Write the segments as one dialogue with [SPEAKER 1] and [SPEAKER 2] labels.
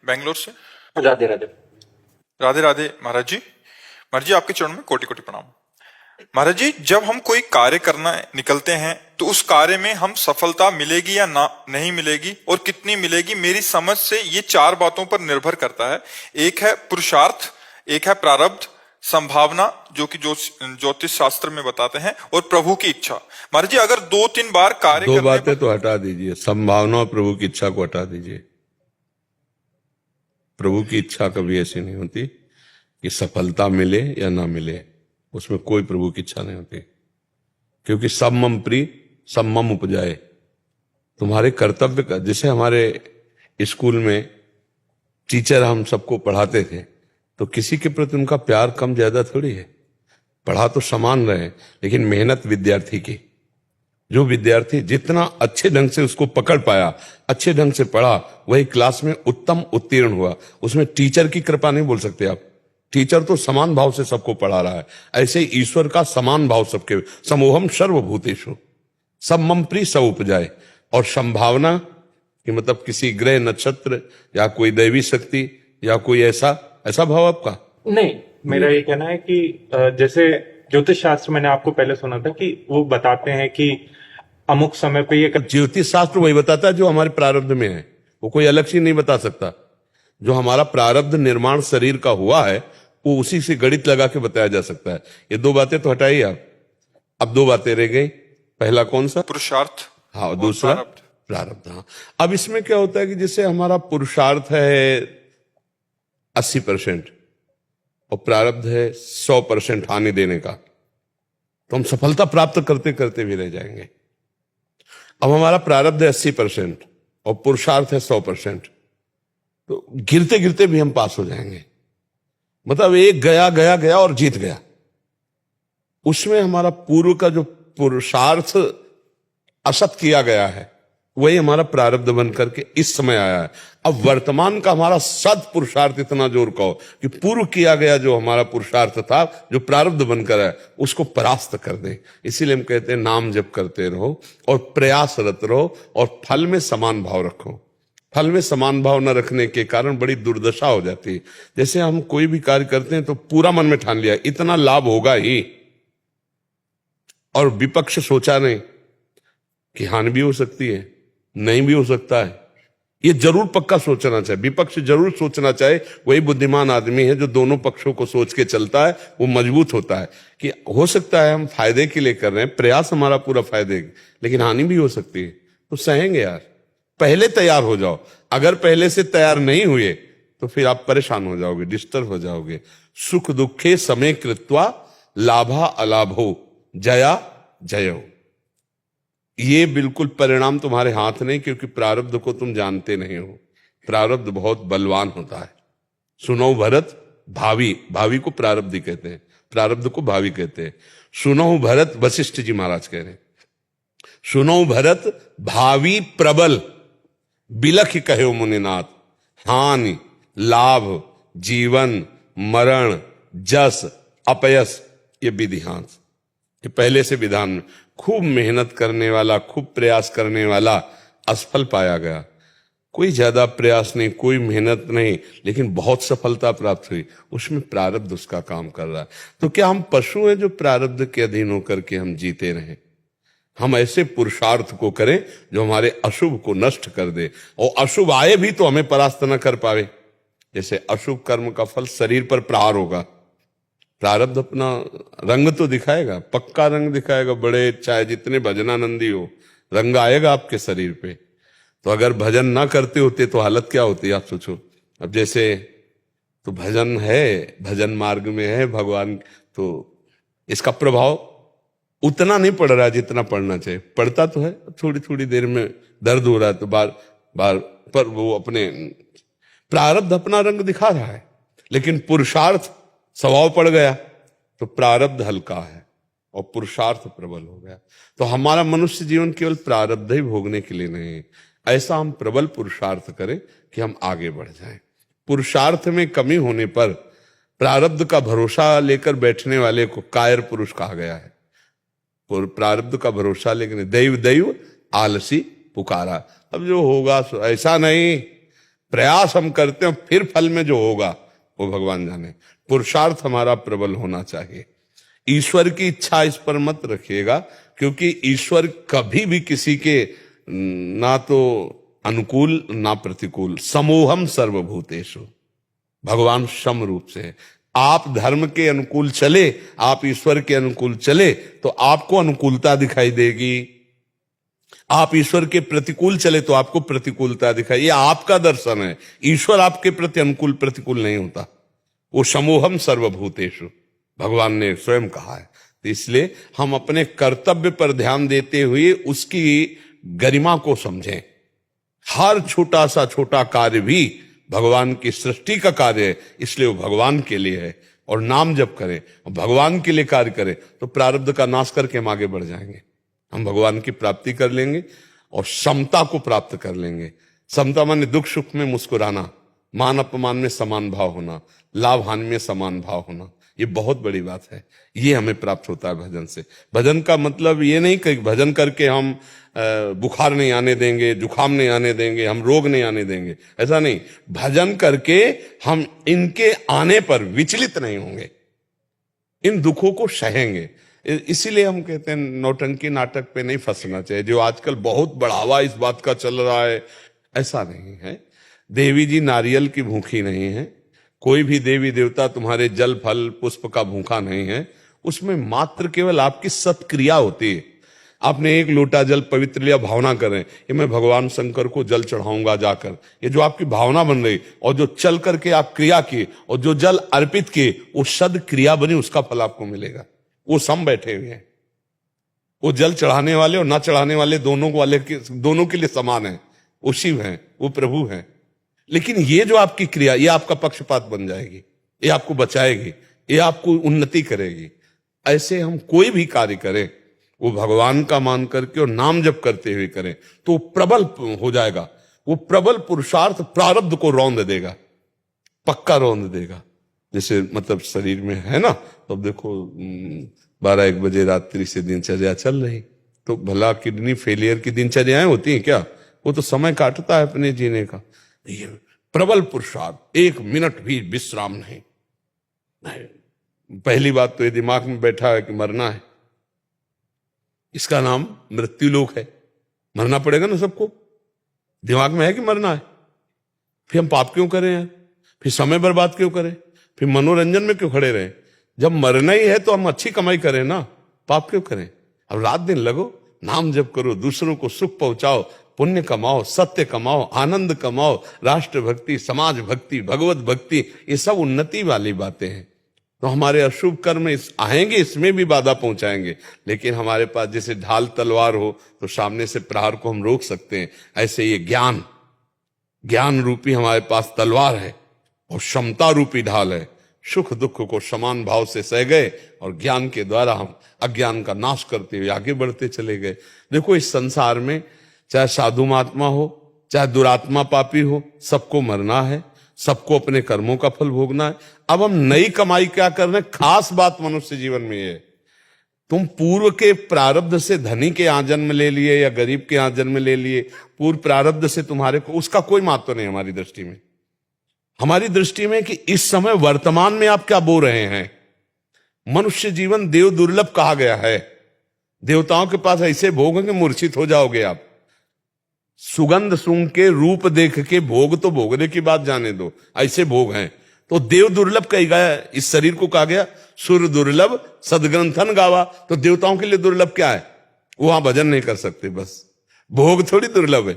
[SPEAKER 1] बेंगलोर से।
[SPEAKER 2] राधे राधे।
[SPEAKER 1] राधे राधे महाराज जी। महाराज जी आपके चरणों में कोटि कोटि प्रणाम। महाराज जी, जब हम कोई कार्य करना निकलते हैं तो उस कार्य में हम सफलता मिलेगी या ना नहीं मिलेगी और कितनी मिलेगी, मेरी समझ से ये चार बातों पर निर्भर करता है। एक है पुरुषार्थ, एक है प्रारब्ध, संभावना जो कि ज्योतिष शास्त्र में बताते हैं, और प्रभु की इच्छा। महाराज जी, अगर दो तीन बार कार्य
[SPEAKER 3] दो
[SPEAKER 1] करने
[SPEAKER 3] बातें तो हटा दीजिए, संभावना और प्रभु की इच्छा को हटा दीजिए। प्रभु की इच्छा कभी ऐसी नहीं होती कि सफलता मिले या ना मिले, उसमें कोई प्रभु की इच्छा नहीं होती, क्योंकि सब मम प्रिय सब मम उपजाए। तुम्हारे कर्तव्य का, जैसे हमारे स्कूल में टीचर हम सबको पढ़ाते थे, तो किसी के प्रति उनका प्यार कम ज्यादा थोड़ी है, पढ़ा तो समान रहे, लेकिन मेहनत विद्यार्थी की। जो विद्यार्थी जितना अच्छे ढंग से उसको पकड़ पाया, अच्छे ढंग से पढ़ा, वही क्लास में उत्तम उत्तीर्ण हुआ। उसमें टीचर की कृपा नहीं बोल सकते आप, टीचर तो समान भाव से सबको पढ़ा रहा है। ऐसे ही ईश्वर का समान भाव सबके, समोहम सर्वभूतेषु, सब मम प्रिय सब उपजाए। और संभावना कि मतलब किसी ग्रह नक्षत्र या कोई दैवी शक्ति या कोई ऐसा भाव आपका
[SPEAKER 2] नहीं, मेरा ये कहना है कि जैसे ज्योतिष शास्त्र मैंने आपको पहले सुना था कि वो बताते हैं कि अमुक समय पे ये
[SPEAKER 3] ज्योतिष शास्त्र वही बताता है जो हमारे प्रारब्ध में है, वो कोई अलग चीज नहीं बता सकता। जो हमारा प्रारब्ध निर्माण शरीर का हुआ है वो उसी से गणित लगा के बताया जा सकता है। ये दो बातें तो हटाइए आप, अब दो बातें रह गई। पहला कौन सा?
[SPEAKER 1] पुरुषार्थ।
[SPEAKER 3] हाँ, दूसरा प्रारब्ध। हाँ, अब इसमें क्या होता है कि जैसे हमारा पुरुषार्थ है 80% और प्रारब्ध है 100% हानि देने का, तो हम सफलता प्राप्त करते करते भी रह जाएंगे। अब हमारा प्रारब्ध है 80% और पुरुषार्थ है 100%, तो गिरते गिरते भी हम पास हो जाएंगे। मतलब एक गया गया गया और जीत गया। उसमें हमारा पूर्व का जो पुरुषार्थ असत किया गया है वही हमारा प्रारब्ध बन करके इस समय आया है। अब वर्तमान का हमारा सद पुरुषार्थ इतना जोर का हो कि पूर्व किया गया जो हमारा पुरुषार्थ था, जो प्रारब्ध बनकर है, उसको परास्त कर दें। इसीलिए हम कहते हैं नाम जप करते रहो और प्रयासरत रहो और फल में समान भाव रखो। फल में समान भाव न रखने के कारण बड़ी दुर्दशा हो जाती है। जैसे हम कोई भी कार्य करते हैं तो पूरा मन में ठान लिया इतना लाभ होगा ही, और विपक्ष सोचा नहीं कि हानि भी हो सकती है, नहीं भी हो सकता है। ये जरूर पक्का सोचना चाहिए, विपक्ष जरूर सोचना चाहिए। वही बुद्धिमान आदमी है जो दोनों पक्षों को सोच के चलता है, वो मजबूत होता है कि हो सकता है हम फायदे के लिए कर रहे हैं, प्रयास हमारा पूरा फायदे, लेकिन हानि भी हो सकती है, तो सहेंगे यार। पहले तैयार हो जाओ। अगर पहले से तैयार नहीं हुए तो फिर आप परेशान हो जाओगे, डिस्टर्ब हो जाओगे। सुख दुखे समय कृत्वा लाभा अलाभो जया जयो। ये बिल्कुल परिणाम तुम्हारे हाथ नहीं, क्योंकि प्रारब्ध को तुम जानते नहीं हो। प्रारब्ध बहुत बलवान होता है। सुनो भरत, भावी को प्रारब्ध ही कहते हैं, प्रारब्ध को भावी कहते हैं। सुनो भरत, वशिष्ठ जी महाराज कह रहे हैं, सुनो भरत भावी प्रबल बिलख कहो मुनिनाथ, हानि लाभ जीवन मरण जस अपयस ये विधिहांस। ये पहले से विधान में खूब मेहनत करने वाला, खूब प्रयास करने वाला असफल पाया गया। कोई ज्यादा प्रयास नहीं, कोई मेहनत नहीं, लेकिन बहुत सफलता प्राप्त हुई, उसमें प्रारब्ध उसका काम कर रहा है। तो क्या हम पशु हैं जो प्रारब्ध के अधीन होकर के हम जीते रहें? हम ऐसे पुरुषार्थ को करें जो हमारे अशुभ को नष्ट कर दे, और अशुभ आए भी तो हमें परास्त न कर पावे। जैसे अशुभ कर्म का फल शरीर पर प्रहार होगा, प्रारब्ध अपना रंग तो दिखाएगा, पक्का रंग दिखाएगा। बड़े चाहे जितने भजनानंदी हो, रंग आएगा आपके शरीर पे। तो अगर भजन ना करते होते तो हालत क्या होती आप सोचो। अब जैसे तो भजन है, भजन मार्ग में है भगवान, तो इसका प्रभाव उतना नहीं पड़ रहा है जितना पड़ना चाहिए। पड़ता तो है, थोड़ी थोड़ी देर में दर्द हो रहा है तो बार बार, पर वो अपने प्रारब्ध अपना रंग दिखा रहा है। लेकिन पुरुषार्थ स्वभाव पड़ गया तो प्रारब्ध हल्का है और पुरुषार्थ प्रबल हो गया। तो हमारा मनुष्य जीवन केवल प्रारब्ध ही भोगने के लिए नहीं है। ऐसा हम प्रबल पुरुषार्थ करें कि हम आगे बढ़ जाएं। पुरुषार्थ में कमी होने पर प्रारब्ध का भरोसा लेकर बैठने वाले को कायर पुरुष कहा गया है। और प्रारब्ध का भरोसा लेकिन दैव दैव आलसी पुकारा। अब जो होगा ऐसा नहीं प्रयास हम करते हैं, फिर फल में जो होगा वो भगवान जाने। पुरुषार्थ हमारा प्रबल होना चाहिए। ईश्वर की इच्छा इस पर मत रखिएगा, क्योंकि ईश्वर कभी भी किसी के ना तो अनुकूल ना प्रतिकूल, समोहम सर्वभूतेषु, भगवान सम रूप से है। आप धर्म के अनुकूल चले, आप ईश्वर के अनुकूल चले तो आपको अनुकूलता दिखाई देगी। आप ईश्वर के प्रतिकूल चले तो आपको प्रतिकूलता दिखाई। ये आपका दर्शन है। ईश्वर आपके प्रति अनुकूल प्रतिकूल नहीं होता। वो समोहम सर्वभूतेषु भगवान ने स्वयं कहा है। तो इसलिए हम अपने कर्तव्य पर ध्यान देते हुए उसकी गरिमा को समझें। हर छोटा सा छोटा कार्य भी भगवान की सृष्टि का कार्य है, इसलिए वो भगवान के लिए है। और नाम जप करें, भगवान के लिए कार्य करें, तो प्रारब्ध का नाश करके हम आगे बढ़ जाएंगे। हम भगवान की प्राप्ति कर लेंगे और समता को प्राप्त कर लेंगे। समता माने दुख सुख में मुस्कुराना, मान अपमान में समान भाव होना, लाभ हानि में समान भाव होना। ये बहुत बड़ी बात है। ये हमें प्राप्त होता है भजन से। भजन का मतलब ये नहीं कि भजन करके हम बुखार नहीं आने देंगे, जुखाम नहीं आने देंगे, हम रोग नहीं आने देंगे, ऐसा नहीं। भजन करके हम इनके आने पर विचलित नहीं होंगे, इन दुखों को सहेंगे। इसीलिए हम कहते हैं नौटंकी नाटक पे नहीं फंसना चाहिए, जो आजकल बहुत बढ़ावा इस बात का चल रहा है। ऐसा नहीं है। देवी जी नारियल की भूखी नहीं है, कोई भी देवी देवता तुम्हारे जल फल पुष्प का भूखा नहीं है। उसमें मात्र केवल आपकी सत्क्रिया होती है। आपने एक लोटा जल पवित्र लिया, भावना कर रहे हैं कि मैं भगवान शंकर को जल चढ़ाऊंगा जाकर, ये जो आपकी भावना बन रही, और जो चल करके आप क्रिया किए और जो जल अर्पित किए, वो सद क्रिया बनी, उसका फल आपको मिलेगा। वो सम बैठे हुए हैं। वो जल चढ़ाने वाले और ना चढ़ाने वाले दोनों के लिए समान है। वो शिव हैं, वो प्रभु हैं। लेकिन ये जो आपकी क्रिया, ये आपका पक्षपात बन जाएगी, ये आपको बचाएगी, ये आपको उन्नति करेगी। ऐसे हम कोई भी कार्य करें वो भगवान का मान करके और नाम जप करते हुए करें तो प्रबल हो जाएगा। वो प्रबल पुरुषार्थ प्रारब्ध को रौंद देगा, पक्का रौंद देगा। जैसे मतलब शरीर में है ना, तो अब देखो 12-1 बजे रात्रि से दिनचर्या चल रही, तो भला किडनी फेलियर की दिनचर्याएं होती हैं क्या? वो तो समय काटता है अपने जीने का। ये प्रबल पुरुषार्थ, 1 मिनट भी विश्राम नहीं। पहली बात तो ये दिमाग में बैठा है कि मरना है, इसका नाम मृत्यु लोक है। मरना पड़ेगा ना सबको, दिमाग में है कि मरना है। फिर हम पाप क्यों करें यार? फिर समय बर्बाद क्यों करें? फिर मनोरंजन में क्यों खड़े रहें? जब मरना ही है तो हम अच्छी कमाई करें ना, पाप क्यों करें? अब रात दिन लगो, नाम जप करो, दूसरों को सुख पहुंचाओ, पुण्य कमाओ, सत्य कमाओ, आनंद कमाओ, राष्ट्र भक्ति, समाज भक्ति, भगवत भक्ति, ये सब उन्नति वाली बातें हैं। तो हमारे अशुभ कर्म आएंगे, इसमें भी बाधा पहुंचाएंगे, लेकिन हमारे पास जैसे ढाल तलवार हो तो सामने से प्रहार को हम रोक सकते हैं। ऐसे ये ज्ञान रूपी हमारे पास तलवार है और क्षमता रूपी ढाल है। सुख दुख को समान भाव से सह गए और ज्ञान के द्वारा हम अज्ञान का नाश करते हुए आगे बढ़ते चले गए। देखो इस संसार में चाहे साधु महात्मा हो, चाहे दुरात्मा पापी हो, सबको मरना है, सबको अपने कर्मों का फल भोगना है। अब हम नई कमाई क्या कर रहे हैं? खास बात मनुष्य जीवन में ये है, तुम पूर्व के प्रारब्ध से धनी के यहाँ जन्म ले लिए या गरीब के यहाँ जन्म ले लिए, पूर्व प्रारब्ध से तुम्हारे को उसका कोई महत्व नहीं हमारी दृष्टि में। हमारी दृष्टि में कि इस समय वर्तमान में आप क्या बो रहे हैं। मनुष्य जीवन देव दुर्लभ कहा गया है। देवताओं के पास ऐसे भोग हैं कि मूर्छित हो जाओगे आप। सुगंध सूंघ के, रूप देख के भोग तो भोगने की बात जाने दो, ऐसे भोग हैं। तो देव दुर्लभ कही गया, इस शरीर को कहा गया सुर दुर्लभ सदग्रंथन गावा। तो देवताओं के लिए दुर्लभ क्या है? वो वहां भजन नहीं कर सकते, बस भोग थोड़ी दुर्लभ है।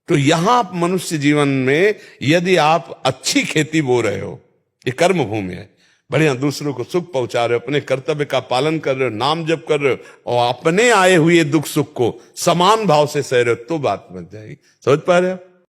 [SPEAKER 3] तो यहां आप मनुष्य जीवन में यदि आप अच्छी खेती बो रहे हो, ये कर्म भूमि है, बढ़िया दूसरों को सुख पहुंचा रहे हो, अपने कर्तव्य का पालन कर रहे हो, नाम जप कर रहे हो और अपने आए हुए दुख सुख को समान भाव से सह रहे हो, तो बात बन जाएगी। समझ पा रहे हो?